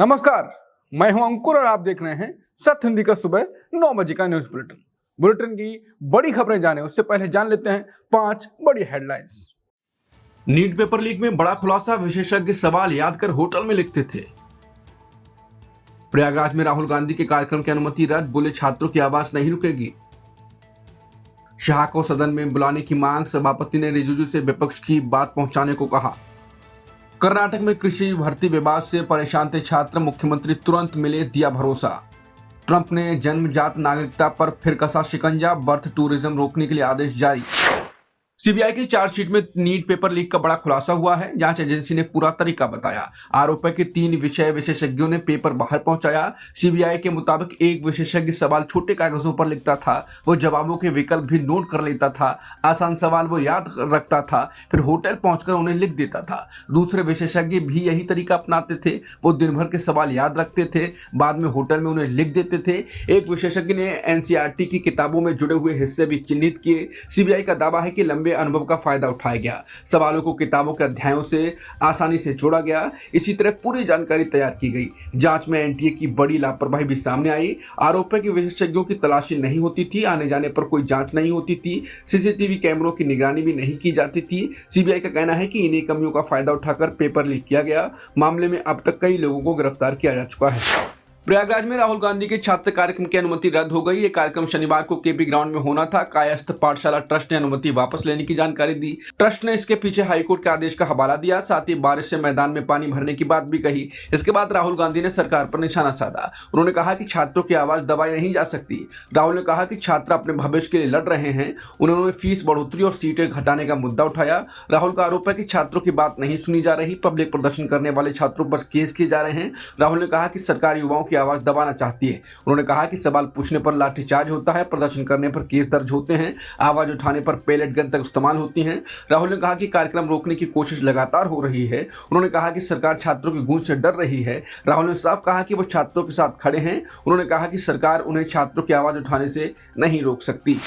नमस्कार, मैं हूं अंकुर और आप देख रहे हैं सत्य हिंदी का सुबह 9 बजे का न्यूज बुलेटिन की बड़ी खबरें जाने उससे पहले जान लेते हैं 5 बड़ी हेडलाइंस। नीट पेपर लीक में बड़ा खुलासा, विशेषज्ञ सवाल याद कर होटल में लिखते थे। प्रयागराज में राहुल गांधी के कार्यक्रम की अनुमति रद्द, बोले छात्रों की आवाज नहीं रुकेगी। शाह को सदन में बुलाने की मांग, सभापति ने रिजिजू से विपक्ष की बात पहुंचाने को कहा। कर्नाटक में कृषि भर्ती विवाद से परेशान थे छात्र, मुख्यमंत्री तुरंत मिले, दिया भरोसा। ट्रंप ने जन्मजात नागरिकता पर फिर कसा शिकंजा, बर्थ टूरिज्म रोकने के लिए आदेश जारी। सीबीआई की चार्जशीट में नीट पेपर लीक का बड़ा खुलासा हुआ है। जांच एजेंसी ने पूरा तरीका बताया। आरोप है कि 3 विषय विशेषज्ञों ने पेपर बाहर पहुंचाया। सीबीआई के मुताबिक एक विशेषज्ञ सवाल छोटे कागजों पर लिखता था, वो जवाबों के विकल्प भी नोट कर लेता था, आसान सवाल वो याद रखता था, फिर होटल पहुंचकर उन्हें लिख देता था। दूसरे विशेषज्ञ भी यही तरीका अपनाते थे, वो दिन भर के सवाल याद रखते थे, बाद में होटल में उन्हें लिख देते थे। एक विशेषज्ञ ने एनसीईआरटी की किताबों में जुड़े हुए हिस्से भी चिन्हित किए। सीबीआई का दावा है कि लंबे अनुभव का फायदा उठाया गया, सवालों को किताबों के अध्यायों से आसानी से जोड़ा गया। इसी तरह पूरी जानकारी तैयार की गई। जांच में एनटीए की बड़ी लापरवाही भी सामने आई। आरोप है कि विशेषज्ञों की तलाशी नहीं होती थी, आने जाने पर कोई जांच नहीं होती थी, सीसीटीवी कैमरों की निगरानी भी नहीं की जाती थी। सीबीआई का कहना है कि इन्हीं कमियों का फायदा उठाकर पेपर लीक किया गया। मामले में अब तक कई लोगों को गिरफ्तार किया जा चुका है। प्रयागराज में राहुल गांधी के छात्र कार्यक्रम की अनुमति रद्द हो गई। ये कार्यक्रम शनिवार को केपी ग्राउंड में होना था। कायस्थ पाठशाला ट्रस्ट ने अनुमति वापस लेने की जानकारी दी। ट्रस्ट ने इसके पीछे हाईकोर्ट के आदेश का हवाला दिया, साथ ही बारिश से मैदान में पानी भरने की बात भी कही। इसके बाद राहुल गांधी ने सरकार पर निशाना साधा। उन्होंने कहा कि छात्रों की आवाज दबाई नहीं जा सकती। राहुल ने कहा कि छात्र अपने भविष्य के लिए लड़ रहे हैं। उन्होंने फीस बढ़ोतरी और सीटें घटाने का मुद्दा उठाया। राहुल का आरोप है कि छात्रों की बात नहीं सुनी जा रही, पब्लिक प्रदर्शन करने वाले छात्रों पर केस किए जा रहे हैं। राहुल ने कहा कि सरकार युवाओं की आवाज दबाना चाहती है। उन्होंने कहा कि सवाल पूछने पर लाठीचार्ज होता है, प्रदर्शन करने पर केस दर्ज होते हैं, आवाज उठाने पर पेलेट गन तक इस्तेमाल होती हैं। राहुल ने कहा कि कार्यक्रम रोकने की कोशिश लगातार हो रही है। उन्होंने कहा कि सरकार छात्रों की गूंज से डर रही है। राहुल ने साफ कहा कि वो छात्रों के साथ खड़े हैं। उन्होंने कहा कि सरकार उन्हें छात्रों की आवाज उठाने से नहीं रोक सकती।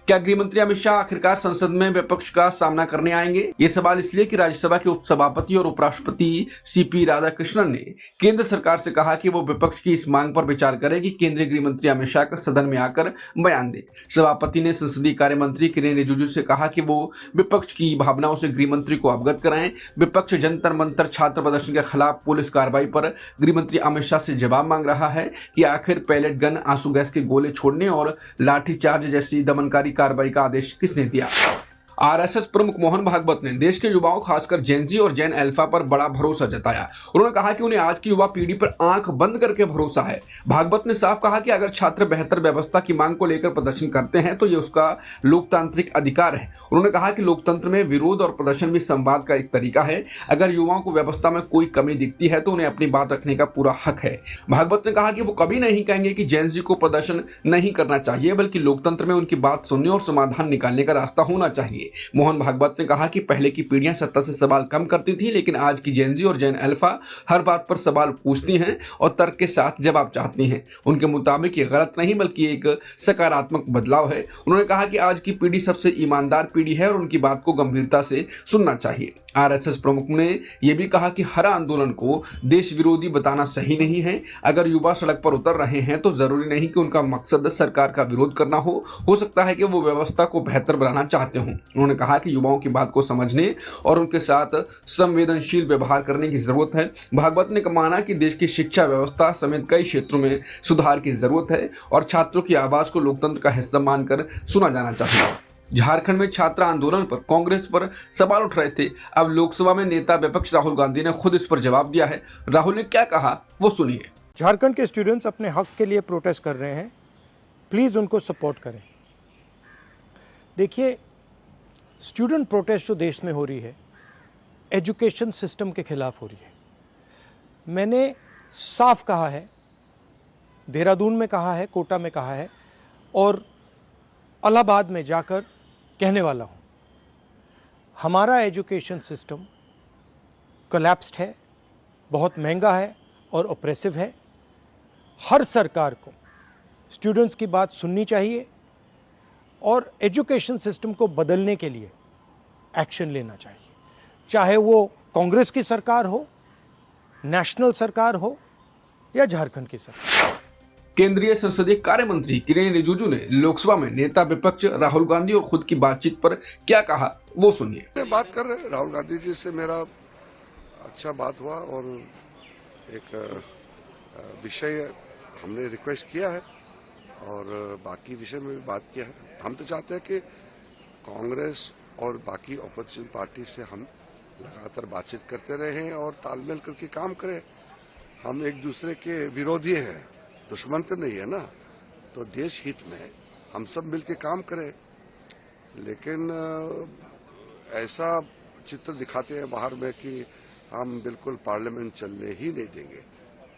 क्या गृह मंत्री अमित शाह आखिरकार संसद में विपक्ष का सामना करने आएंगे? ये सवाल इसलिए कि राज्यसभा के उपसभापति और उपराष्ट्रपति सीपी राधाकृष्णन ने केंद्र सरकार से कहा कि वो विपक्ष की इस मांग पर विचार करे कि केंद्रीय गृह मंत्री अमित शाह का सदन में आकर बयान दे। सभापति ने संसदीय कार्य मंत्री किरेन रिजिजू से कहा कि वो विपक्ष की भावनाओं से गृह मंत्री को अवगत कराएं। विपक्ष जंतर मंतर छात्र प्रदर्शन के खिलाफ पुलिस कार्रवाई पर गृह मंत्री अमित शाह से जवाब मांग रहा है कि आखिर पैलेट गन, आंसू गैस के गोले छोड़ने और लाठीचार्ज जैसी दमनकारी कार्रवाई का आदेश किसने दिया? आरएसएस प्रमुख मोहन भागवत ने देश के युवाओं खासकर जेनजी और जेन अल्फा पर बड़ा भरोसा जताया। उन्होंने कहा कि उन्हें आज की युवा पीढ़ी पर आंख बंद करके भरोसा है। भागवत ने साफ कहा कि अगर छात्र बेहतर व्यवस्था की मांग को लेकर प्रदर्शन करते हैं तो ये उसका लोकतांत्रिक अधिकार है। उन्होंने कहा कि लोकतंत्र में विरोध और प्रदर्शन भी संवाद का एक तरीका है। अगर युवाओं को व्यवस्था में कोई कमी दिखती है तो उन्हें अपनी बात रखने का पूरा हक है। भागवत ने कहा कि वो कभी नहीं कहेंगे कि जेनजी को प्रदर्शन नहीं करना चाहिए, बल्कि लोकतंत्र में उनकी बात सुनने और समाधान निकालने का रास्ता होना चाहिए। मोहन भागवत ने कहा कि पहले की पीढ़ियां सत्ता से सवाल कम करती थी, लेकिन आज की जेनजी और जेन अल्फा हर बात पर सवाल पूछती हैं और तर्क के साथ जवाब चाहती हैं। उनके मुताबिक ये गलत नहीं बल्कि एक सकारात्मक बदलाव है। उन्होंने कहा कि आज की पीढ़ी सबसे ईमानदार पीढ़ी है और उनकी बात को गंभीरता से सुनना चाहिए। आरएसएस प्रमुख ने यह भी कहा कि हर आंदोलन को देश विरोधी बताना सही नहीं है। अगर युवा सड़क पर उतर रहे हैं तो जरूरी नहीं कि उनका मकसद सरकार का विरोध करना हो सकता है कि वो व्यवस्था को बेहतर बनाना चाहते हों। उन्होंने कहा कि युवाओं की बात को समझने और उनके साथ संवेदनशील व्यवहार करने की जरूरत है। भागवत ने माना कि देश की शिक्षा व्यवस्था समेत कई क्षेत्रों में सुधार की जरूरत है और छात्रों की आवाज को लोकतंत्र का हिस्सा मानकर सुना जाना चाहिए। झारखंड में छात्र आंदोलन पर कांग्रेस पर सवाल उठ रहे थे। अब लोकसभा में नेता विपक्ष राहुल गांधी ने खुद इस पर जवाब दिया है। राहुल ने क्या कहा वो सुनिए। झारखंड के स्टूडेंट्स अपने हक के लिए प्रोटेस्ट कर रहे हैं, प्लीज उनको सपोर्ट करें। देखिए, स्टूडेंट प्रोटेस्ट जो देश में हो रही है, एजुकेशन सिस्टम के खिलाफ हो रही है। मैंने साफ कहा है, देहरादून में कहा है, कोटा में कहा है और इलाहाबाद में जाकर कहने वाला हूं। हमारा एजुकेशन सिस्टम कोलैप्स्ड है, बहुत महंगा है और ऑप्रेसिव है। हर सरकार को स्टूडेंट्स की बात सुननी चाहिए और एजुकेशन सिस्टम को बदलने के लिए एक्शन लेना चाहिए, चाहे वो कांग्रेस की सरकार हो, नेशनल सरकार हो या झारखंड की सरकार। केंद्रीय संसदीय कार्य मंत्री किरेन रिजिजू ने लोकसभा में नेता विपक्ष राहुल गांधी और खुद की बातचीत पर क्या कहा, वो सुनिए। बात कर रहे राहुल गांधी जी से मेरा अच्छा बात हुआ और एक विषय हमने रिक्वेस्ट किया है और बाकी विषय में भी बात किया है। हम तो चाहते हैं कि कांग्रेस और बाकी ऑपोजिशन पार्टी से हम लगातार बातचीत करते रहें और तालमेल करके काम करें। हम एक दूसरे के विरोधी हैं, दुश्मन तो नहीं है ना, तो देश हित में हम सब मिलके काम करें। लेकिन ऐसा चित्र दिखाते हैं बाहर में कि हम बिल्कुल पार्लियामेंट चलने ही नहीं देंगे,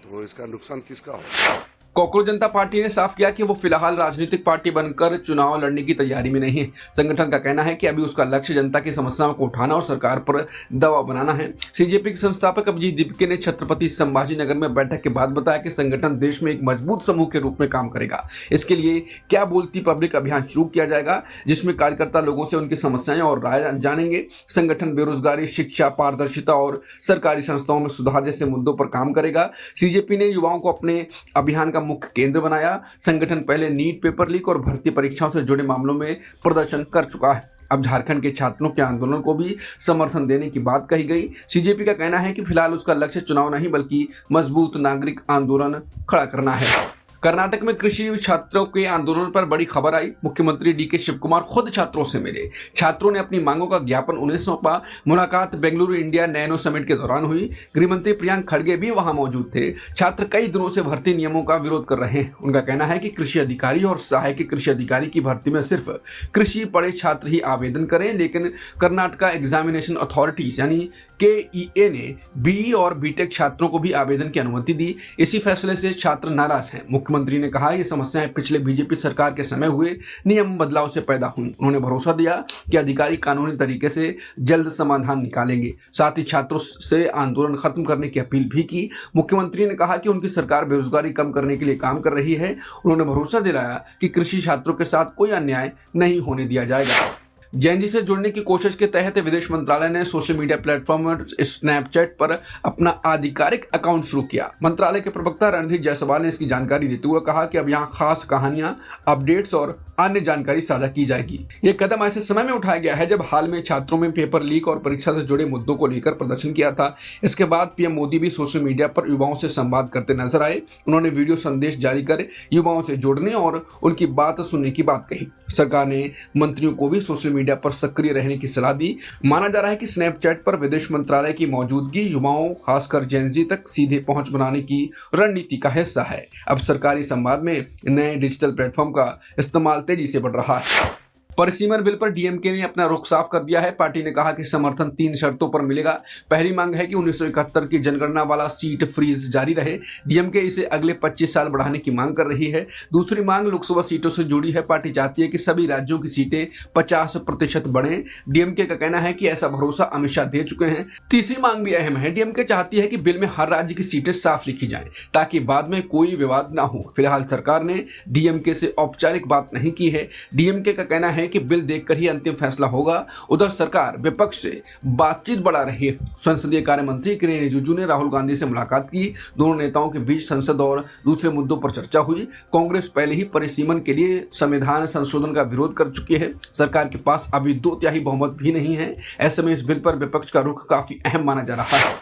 तो इसका नुकसान किसका होगा। कॉकरोच जनता पार्टी ने साफ किया कि वो फिलहाल राजनीतिक पार्टी बनकर चुनाव लड़ने की तैयारी में नहीं है। संगठन का कहना है कि अभी उसका लक्ष्य जनता की समस्याओं को उठाना और सरकार पर दबाव बनाना है। सीजेपी के संस्थापक अभिजीत दीपके ने छत्रपति संभाजी नगर में बैठक के बाद बताया कि संगठन देश में एक मजबूत समूह के रूप में काम करेगा। इसके लिए क्या बोलती पब्लिक अभियान शुरू किया जाएगा, जिसमें कार्यकर्ता लोगों से उनकी समस्याएं और राय जानेंगे। संगठन बेरोजगारी, शिक्षा, पारदर्शिता और सरकारी संस्थाओं में सुधार जैसे मुद्दों पर काम करेगा। सीजेपी ने युवाओं को अपने अभियान का मुख्य केंद्र बनाया। संगठन पहले नीट पेपर लीक और भर्ती परीक्षाओं से जुड़े मामलों में प्रदर्शन कर चुका है। अब झारखंड के छात्रों के आंदोलन को भी समर्थन देने की बात कही गई। सीजेपी का कहना है कि फिलहाल उसका लक्ष्य चुनाव नहीं बल्कि मजबूत नागरिक आंदोलन खड़ा करना है। कर्नाटक में कृषि छात्रों के आंदोलन पर बड़ी खबर आई। मुख्यमंत्री डीके शिवकुमार खुद छात्रों से मिले। छात्रों ने अपनी मांगों का ज्ञापन उन्हें सौंपा। मुलाकात बेंगलुरु इंडिया नैनो समिट के दौरान हुई। गृहमंत्री प्रियंक खड़गे भी वहां मौजूद थे। छात्र कई दिनों से भर्ती नियमों का विरोध कर रहे हैं। उनका कहना है कि कृषि अधिकारी और सहायक कृषि अधिकारी की भर्ती में सिर्फ कृषि पढ़े छात्र ही आवेदन करें, लेकिन कर्नाटक एग्जामिनेशन अथॉरिटी यानी KEA ने BE और BTech छात्रों को भी आवेदन की अनुमति दी। इसी फैसले से छात्र नाराज हैं। मुख्यमंत्री ने कहा ये समस्याएं पिछले बीजेपी सरकार के समय हुए नियम बदलाव से पैदा हुई। उन्होंने भरोसा दिया कि अधिकारी कानूनी तरीके से जल्द समाधान निकालेंगे। साथ ही छात्रों से आंदोलन खत्म करने की अपील भी की। मुख्यमंत्री ने कहा कि उनकी सरकार बेरोजगारी कम करने के लिए काम कर रही है। उन्होंने भरोसा दिलाया कि कृषि छात्रों के साथ कोई अन्याय नहीं होने दिया जाएगा। जैन से जुड़ने की कोशिश के तहत विदेश मंत्रालय ने सोशल मीडिया प्लेटफॉर्म स्नैपचैट पर अपना आधिकारिक अकाउंट शुरू किया। मंत्रालय के प्रवक्ता रणधीर जायसवाल ने इसकी जानकारी देते हुए कहा कि अब यहां खास कहानियां, अपडेट्स और अन्य जानकारी साझा की जाएगी। ये कदम ऐसे समय में उठाया गया है जब हाल में छात्रों में पेपर लीक और परीक्षा से जुड़े मुद्दों को लेकर प्रदर्शन किया था। इसके बाद पीएम मोदी भी सोशल मीडिया पर युवाओं से संवाद करते नजर आए। उन्होंने वीडियो संदेश जारी कर युवाओं से जुड़ने और उनकी बात सुनने की बात कही। सरकार ने मंत्रियों को भी सोशल मीडिया पर सक्रिय रहने की सलाह दी। माना जा रहा है कि स्नैपचैट पर विदेश मंत्रालय की मौजूदगी युवाओं, खासकर जेनजी तक सीधे पहुंच बनाने की रणनीति का हिस्सा है। अब सरकारी संवाद में नए डिजिटल प्लेटफॉर्म का इस्तेमाल तेजी से बढ़ रहा है। परिसीमन बिल पर डीएमके ने अपना रुख साफ कर दिया है। पार्टी ने कहा कि समर्थन 3 शर्तों पर मिलेगा। पहली मांग है कि 1971 की जनगणना वाला सीट फ्रीज जारी रहे। डीएमके इसे अगले 25 साल बढ़ाने की मांग कर रही है। दूसरी मांग लोकसभा सीटों से जुड़ी है। पार्टी चाहती है कि सभी राज्यों की सीटें 50% बढ़ें। डीएमके का कहना है कि ऐसा भरोसा अमित शाह दे चुके हैं। तीसरी मांग भी अहम है। डीएमके चाहती है कि बिल में हर राज्य की सीटें साफ लिखी जाएं ताकि बाद में कोई विवाद ना हो। फिलहाल सरकार ने डीएमके से औपचारिक बात नहीं की है। डीएमके का कहना है कि बिल देखकर ही अंतिम फैसला होगा। उधर सरकार विपक्ष से बातचीत बढ़ा रही है। संसदीय कार्य मंत्री किरेन रिजिजू ने राहुल गांधी से मुलाकात की। दोनों नेताओं के बीच संसद और दूसरे मुद्दों पर चर्चा हुई। कांग्रेस पहले ही परिसीमन के लिए संविधान संशोधन का विरोध कर चुकी है। सरकार के पास अभी 2/3 बहुमत भी नहीं है। ऐसे में इस बिल पर विपक्ष का रुख काफी अहम माना जा रहा है।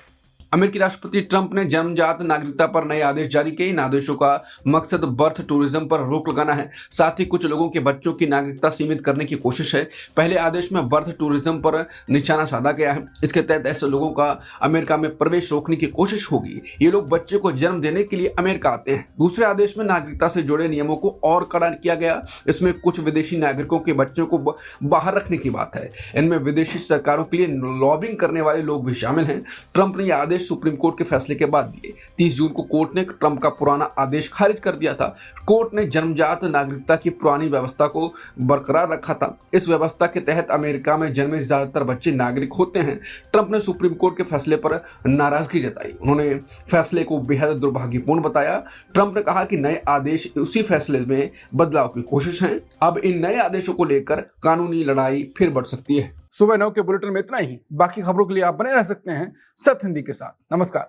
अमेरिकी राष्ट्रपति ट्रंप ने जन्मजात नागरिकता पर नए आदेश जारी किए। इन आदेशों का मकसद बर्थ टूरिज्म पर रोक लगाना है। साथ ही कुछ लोगों के बच्चों की नागरिकता सीमित करने की कोशिश है। पहले आदेश में बर्थ टूरिज्म पर निशाना साधा गया है। इसके तहत ऐसे लोगों का अमेरिका में प्रवेश रोकने की कोशिश होगी। ये लोग बच्चे को जन्म देने के लिए अमेरिका आते हैं। दूसरे आदेश में नागरिकता से जुड़े नियमों को और कड़ा किया गया। इसमें कुछ विदेशी नागरिकों के बच्चों को बाहर रखने की बात है। इनमें विदेशी सरकारों के लिए लॉबिंग करने वाले लोग भी शामिल हैं। ट्रंप ने यह आदेश सुप्रीम कोर्ट के फैसले के बाद दिए। 30 जून को कोर्ट ने ट्रंप का पुराना आदेश खारिज कर दिया था। कोर्ट ने जन्मजात नागरिकता की पुरानी व्यवस्था को बरकरार रखा था। इस व्यवस्था के तहत अमेरिका में जन्मे ज्यादातर बच्चे नागरिक होते हैं। ट्रंप ने सुप्रीम कोर्ट के फैसले पर नाराजगी जताई। उन्होंने फैसले को बेहद दुर्भाग्यपूर्ण बताया। ट्रंप ने कहा कि नए आदेश उसी फैसले में बदलाव की कोशिश है। अब इन नए आदेशों को लेकर कानूनी लड़ाई फिर बढ़ सकती है। सुबह 9 के बुलेटिन में इतना ही। बाकी खबरों के लिए आप बने रह सकते हैं सत्य हिंदी के साथ। नमस्कार।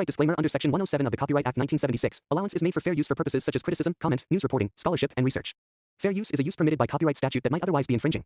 disclaimer under Section 107 of the Copyright Act 1976. Allowance is made for fair use for purposes such as criticism, comment, news reporting, scholarship, and research. Fair use is a use permitted by copyright statute that might otherwise be infringing.